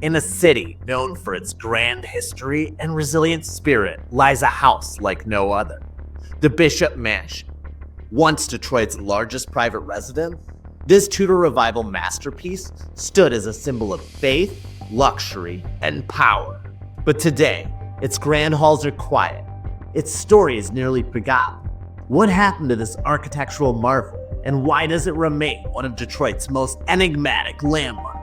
In a city known for its grand history and resilient spirit lies a house like no other, the Bishop Mansion. Once Detroit's largest private residence, this Tudor Revival masterpiece stood as a symbol of faith, luxury, and power. But today, its grand halls are quiet. Its story is nearly forgotten. What happened to this architectural marvel, and why does it remain one of Detroit's most enigmatic landmarks?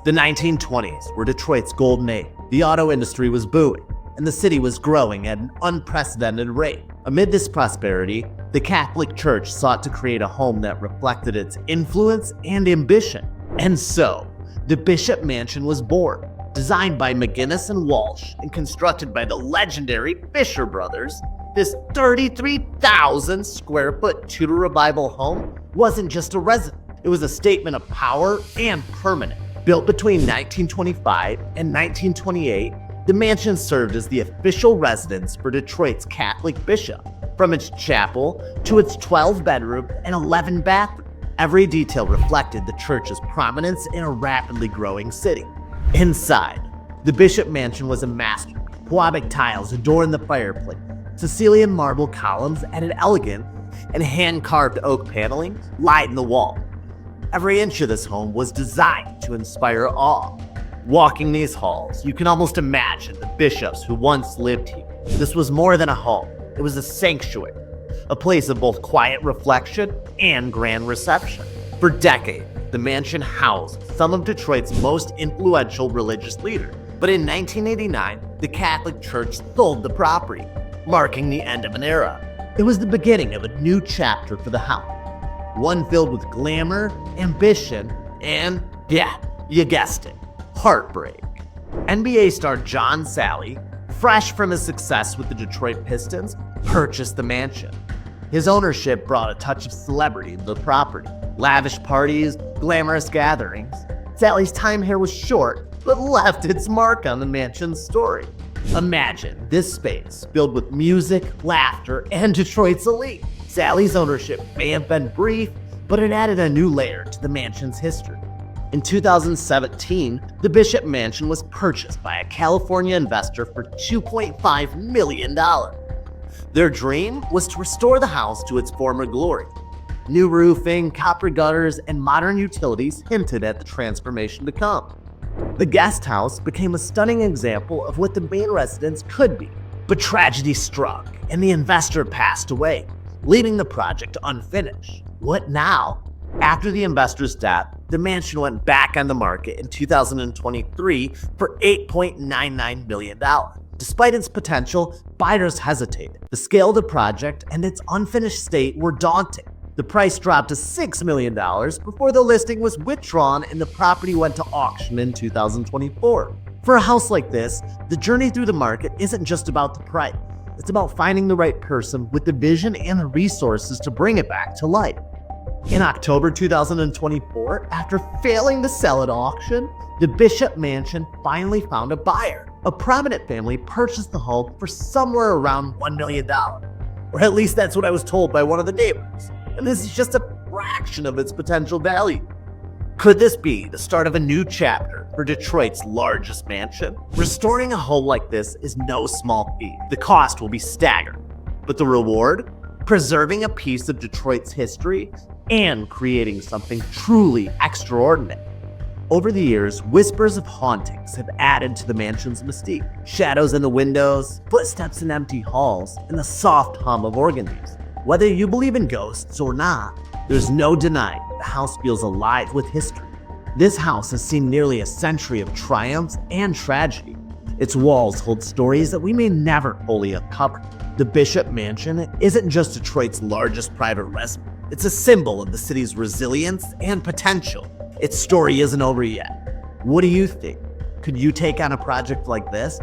The 1920s were Detroit's golden age. The auto industry was booming, and the city was growing at an unprecedented rate. Amid this prosperity, the Catholic Church sought to create a home that reflected its influence and ambition. And so, the Bishop Mansion was born. Designed by McGinnis and Walsh and constructed by the legendary Fisher brothers, this 33,000 square foot Tudor Revival home wasn't just a residence. It was a statement of power and permanence. Built between 1925 and 1928, the mansion served as the official residence for Detroit's Catholic bishop. From its chapel to its 12-bedroom and 11-bathroom, every detail reflected the church's prominence in a rapidly growing city. Inside, the Bishop Mansion was a masterpiece. Quabic tiles adorned the fireplace. Sicilian marble columns added elegant and hand-carved oak paneling lined the wall. Every inch of this home was designed to inspire awe. Walking these halls, you can almost imagine the bishops who once lived here. This was more than a home. It was a sanctuary, a place of both quiet reflection and grand reception. For decades, the mansion housed some of Detroit's most influential religious leaders. But in 1989, the Catholic Church sold the property, marking the end of an era. It was the beginning of a new chapter for the house. One filled with glamour, ambition, and, yeah, you guessed it, heartbreak. NBA star John Salley, fresh from his success with the Detroit Pistons, purchased the mansion. His ownership brought a touch of celebrity to the property. Lavish parties, glamorous gatherings. Salley's time here was short, but left its mark on the mansion's story. Imagine this space filled with music, laughter, and Detroit's elite. Salley's ownership may have been brief, but it added a new layer to the mansion's history. In 2017, the Bishop Mansion was purchased by a California investor for $2.5 million. Their dream was to restore the house to its former glory. New roofing, copper gutters, and modern utilities hinted at the transformation to come. The guest house became a stunning example of what the main residence could be. But tragedy struck, and the investor passed away, leaving the project unfinished. What now? After the investor's death, the mansion went back on the market in 2023 for $8.99 million. Despite its potential, buyers hesitated. The scale of the project and its unfinished state were daunting. The price dropped to $6 million before the listing was withdrawn and the property went to auction in 2024. For a house like this, the journey through the market isn't just about the price. It's about finding the right person with the vision and the resources to bring it back to life. In October 2024, after failing to sell at auction, the Bishop Mansion finally found a buyer. A prominent family purchased the home for somewhere around $1 million. Or at least that's what I was told by one of the neighbors. And this is just a fraction of its potential value. Could this be the start of a new chapter for Detroit's largest mansion? Restoring a home like this is no small feat. The cost will be staggering, but the reward? Preserving a piece of Detroit's history and creating something truly extraordinary. Over the years, whispers of hauntings have added to the mansion's mystique. Shadows in the windows, footsteps in empty halls, and the soft hum of organ music. Whether you believe in ghosts or not, there's no denying the house feels alive with history. This house has seen nearly a century of triumphs and tragedy. Its walls hold stories that we may never fully uncover. The Bishop Mansion isn't just Detroit's largest private residence. It's a symbol of the city's resilience and potential. Its story isn't over yet. What do you think? Could you take on a project like this?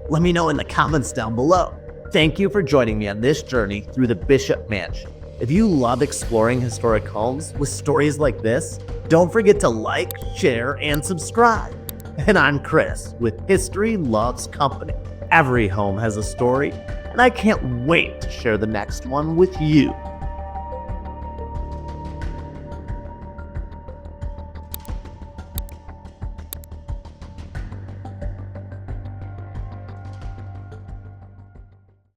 Let me know in the comments down below. Thank you for joining me on this journey through the Bishop Mansion. If you love exploring historic homes with stories like this, don't forget to like, share, and subscribe. And I'm Chris with History Loves Company. Every home has a story, and I can't wait to share the next one with you.